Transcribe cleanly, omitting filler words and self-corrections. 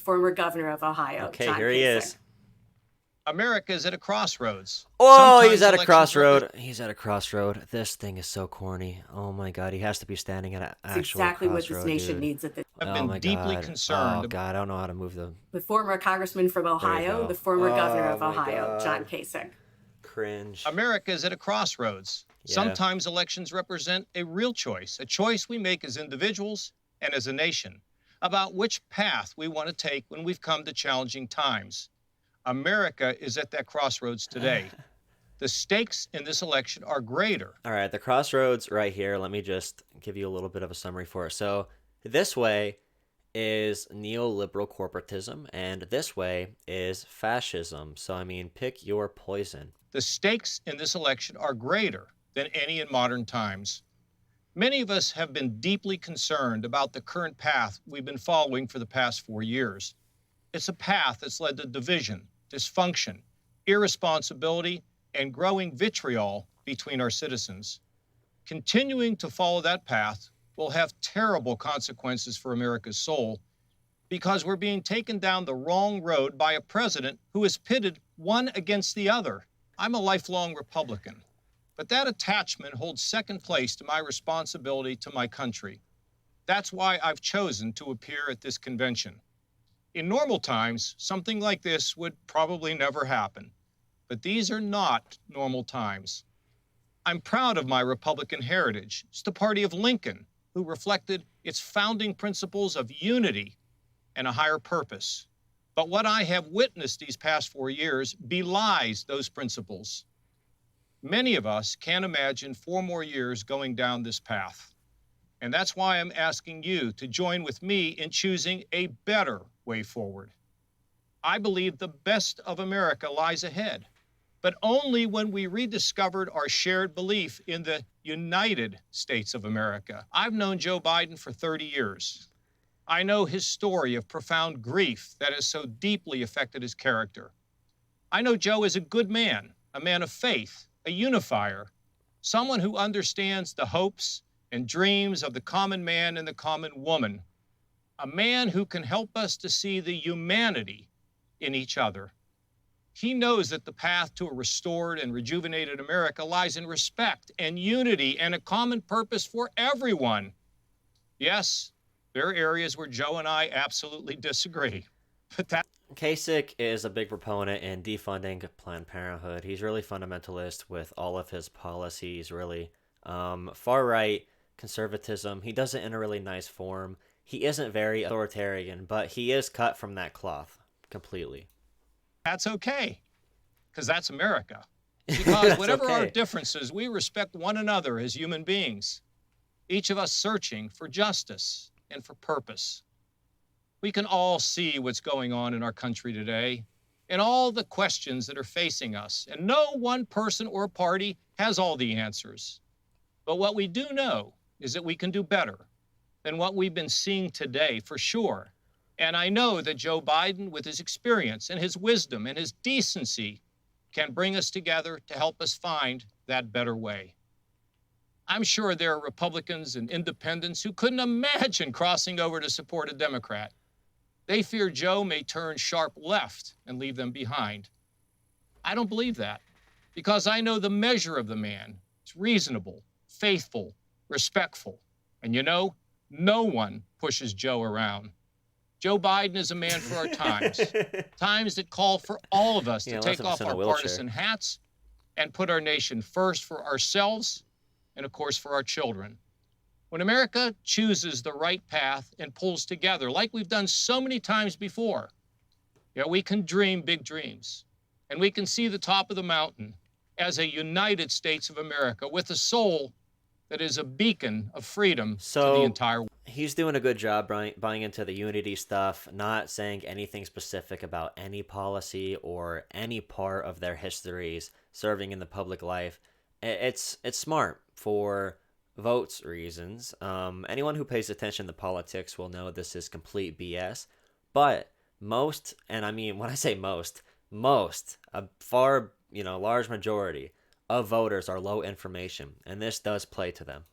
former governor of Ohio, Okay, John here he Kasich. is. America is at a crossroads. Oh, he's Sometimes at a elections crossroad. He's at a crossroad. This thing is so corny. Oh my god, he has to be standing at an It's actual exactly what this crossroad, nation dude. needs at this. have Oh been my deeply god. concerned. Oh god, I don't know how to move them. The former congressman from There you Ohio, go. the former governor Oh of my Ohio, John god. Kasich. Cringe. America is at a crossroads. Yeah. Sometimes elections represent a real choice, a choice we make as individuals and as a nation about which path we want to take when we've come to challenging times. America is at that crossroads today. The stakes in this election are greater. All right, the crossroads right here. Let me just give you a little bit of a summary for it. So this way is neoliberal corporatism, and this way is fascism. So, I mean, pick your poison. The stakes in this election are greater than any in modern times. Many of us have been deeply concerned about the current path we've been following for the past 4 years. It's a path that's led to division, dysfunction, irresponsibility, and growing vitriol between our citizens. Continuing to follow that path will have terrible consequences for America's soul because we're being taken down the wrong road by a president who is pitted one against the other. I'm a lifelong Republican, but that attachment holds second place to my responsibility to my country. That's why I've chosen to appear at this convention. In normal times, something like this would probably never happen, but these are not normal times. I'm proud of my Republican heritage. It's the party of Lincoln, who reflected its founding principles of unity and a higher purpose. But what I have witnessed these past 4 years belies those principles. Many of us can't imagine 4 more years going down this path. And that's why I'm asking you to join with me in choosing a better way forward. I believe the best of America lies ahead, but only when we rediscovered our shared belief in the United States of America. I've known Joe Biden for 30 years. I know his story of profound grief that has so deeply affected his character. I know Joe is a good man, a man of faith, a unifier, someone who understands the hopes and dreams of the common man and the common woman, a man who can help us to see the humanity in each other. He knows that the path to a restored and rejuvenated America lies in respect and unity and a common purpose for everyone. Yes, there are areas where Joe and I absolutely disagree, but that Kasich is a big proponent in defunding Planned Parenthood. He's really fundamentalist with all of his policies, really. Far-right conservatism. He does it in a really nice form. He isn't very authoritarian, but he is cut from that cloth completely. that's okay, because that's America. Because That's whatever our okay. differences, we respect one another as human beings, each of us searching for justice and for purpose. We can all see what's going on in our country today and all the questions that are facing us. And no one person or party has all the answers. But what we do know is that we can do better than what we've been seeing today, for sure. And I know that Joe Biden, with his experience and his wisdom and his decency, can bring us together to help us find that better way. I'm sure there are Republicans and independents who couldn't imagine crossing over to support a Democrat. They fear Joe may turn sharp left and leave them behind. I don't believe that, because I know the measure of the man. It's reasonable, faithful, respectful. And you know, no one pushes Joe around. Joe Biden is a man for our times, times that call for all of us to Unless take it's off in a our wheelchair. partisan hats and put our nation first for ourselves and, of course, for our children. When America chooses the right path and pulls together, like we've done so many times before, we can dream big dreams, and we can see the top of the mountain as a United States of America with a soul that is a beacon of freedom to the entire world. He's doing a good job buying into the unity stuff, not saying anything specific about any policy or any part of their histories serving in the public life. It's smart for votes reasons. Anyone who pays attention to politics will know this is complete BS. But most, and I mean when I say most, a far large majority of voters are low information, and this does play to them.